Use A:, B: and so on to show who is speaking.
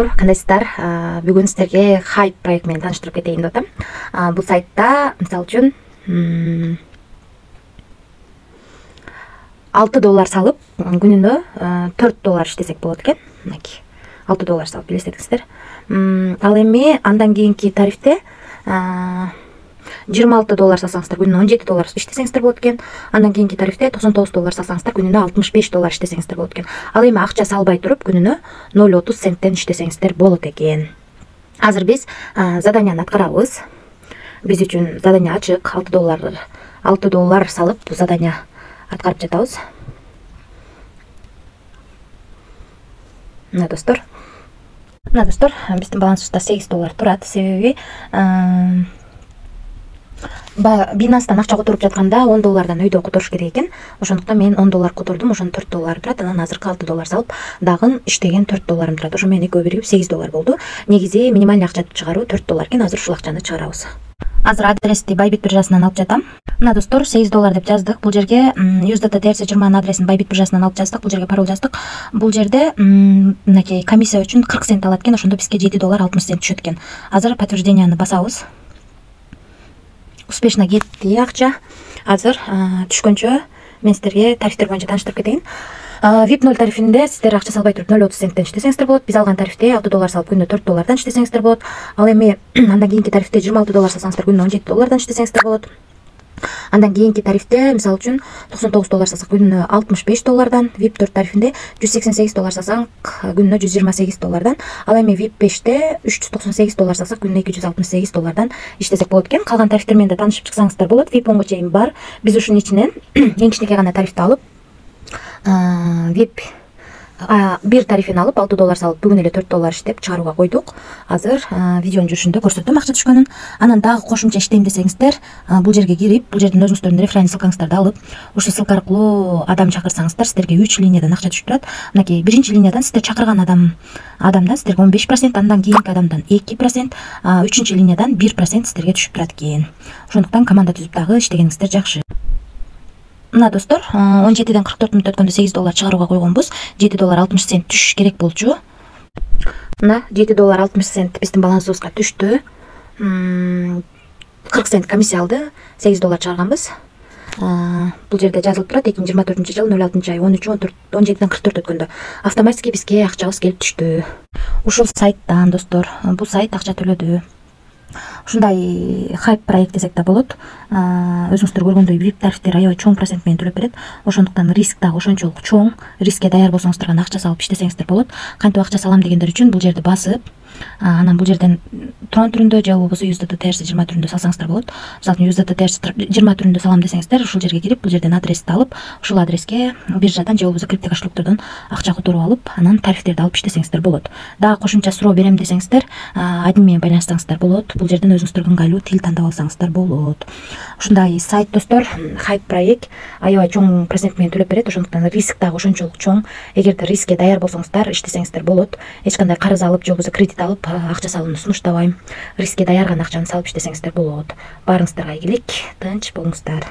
A: Кандайсыздар, бүгүн сіздерге хайп проект менен таныштырып кетейин деп атам. Бул сайтта мисалы үчүн $6 салып, күнүнө $4 иштесек болот экен. Мынакей $6 салып билесеңиздер. Ал эми андан кийинки тарифте $26 салсаңыздар күнүнө $17 иштесеңиздер болот экен. Андан кийинки тарифте $99 салсаңыздар күнүнө $65 иштесеңиздер болот экен. Ал эми акча салбай туруп күнүнө 0.30 центтен иштесеңиздер болот экен. Азыр биз заданияны аткарабыз. Биз үчүн задания ачык. $6 салып бул задания аткарып жатабыз. Мына достор, биздин балансыбызда $8 турат. Себеби Binance'дан акча которуп жатканда $10 өйдө которуш керек экен. Ошондуктан мен $10 котордум, ошону $4 турат. Анан азыркы $6 салып, дагы иштеген $4 турат. Ошо менен экөө биригип $8 болду. Негизи минималдуу акча чыгаруу $4 экен. Азыр ушул акчаны чыгарабыз. Азыр адрести Bybit биржасынан алып жатам. Мына достор, $8 деп жаздык. Бул жерге USDT TRC20 адресин Bybit биржасынан алып жаздык. Бул жерге пароль жаздык. Бул жерде мынакей комиссия үчүн 40 цент алат экен. Ошондо бизге $7.60 түшөт экен. Азыр подтвержденияны басабыз. Успешно кетти акча. Азыр түшкөнчө мен сиздерге тарифтер боюнча таныштырып кетейин. VIP 0 тарифинде сиздер акча салбай туруп 0.30 центтен иштесеңиздер болот. Биз алган тарифте $6 салып күнүнө $4 иштесеңиздер болот. Ал эми андан кийинки тарифте $26 салсаңыздар күнүнө $17 иштесеңиздер болот. Андан кийинки тарифте мисалы үчүн $99 салсак күнүнө $65, VIP 4 тарифинде $188 салсак күнүнө $128. Ал эми VIP 5те $398 салсак күнүнө $268 иштесек болот экен. Калган тарифтер менен да таанышып чыксаңыздар болот. VIP 10го чейин бар. Биз ушунун ичинен эң кичинекей гана тарифти алып, VIP бир тарифин алып $6 салып бүгүн эле $4 иштеп чыгарууга койдук. Азыр видеонун жүрүшүндө көрсөттүм акча түшкөнүн. Анан дагы кошумча иштейм десеңиздер, бул жерге кирип, бул жерден өзүңүздөрдүн референс ссылкаңыздарды алып, ушул ссылка аркылуу адам чакырсаңыздар, сиздерге 3 линиядан акча түшүп турат. Мынакей биринчи линиядан сиздер чакырган адамдан сиздерге 15%, андан кийинки адамдан 2%, үчүнчү линиядан 1% сиздерге түшүп турат экен. Ошондуктан команда түзүп дагы иштегениңиздер жакшы. Мына достор, 17ден 44 мүнөт өткөндө $8 чыгарууга койгонбуз. $7.60 түшүш керек болчу. Мына $7.60 биздин балансыбызга түштү. 40 цент комиссия алды, $8 чыгарганбыз. Бул жерде жазылып турат 2024-жыл 06-ай 13-17ден 44 өткөндө автоматически бизге акчабыз келип түштү. Ушул сайттан достор, бул сайт акча төлөдү. Ушундай хайп проект десек да болот. Өзүңүздөр көргөндөй VIP тарифтер аябай чоң процент менен төлөп берет. Ошондуктан риск дагы ошончолук чоң. Рискке даяр болсоңуздар гана акча салып иштесеңиздер болот. Кантип акча салам дегендер үчүн бул жерди басып, анан бул жерден Tron түрүндө же болбосо USDT TRC20 түрүндө салсаңыздар болот. Мисалы USDT TRC20 түрүндө салам десеңиздер, ушул жерге кирип, бул жерден адрести алып, ушул адреске биржадан же болбосо крипто кошелектордон акча которуп алып, анан тарифтерди алып иштесеңиздер болот. Дагы кошумча суроо берем десеңиздер, админ менен байланышсаңыздар болот. Бул жерден өзүңүздөргө ыңгайлуу тил тандап алсаңыздар болот. Ушундай сайт достор, хайп проект аябай чоң процент менен төлөп берет. Ошондуктан риск дагы ошончолук чоң. Эгерде рискке даяр болсоңуздар, иштесеңиздер болот. Эч кандай карыз алып же болбосо кредит алып акча салууну сунуштабайм. Рискке даяр гана акчаны салып иштесеңиздер болот. Баарыңыздарга ийгилик, тынч болуңуздар.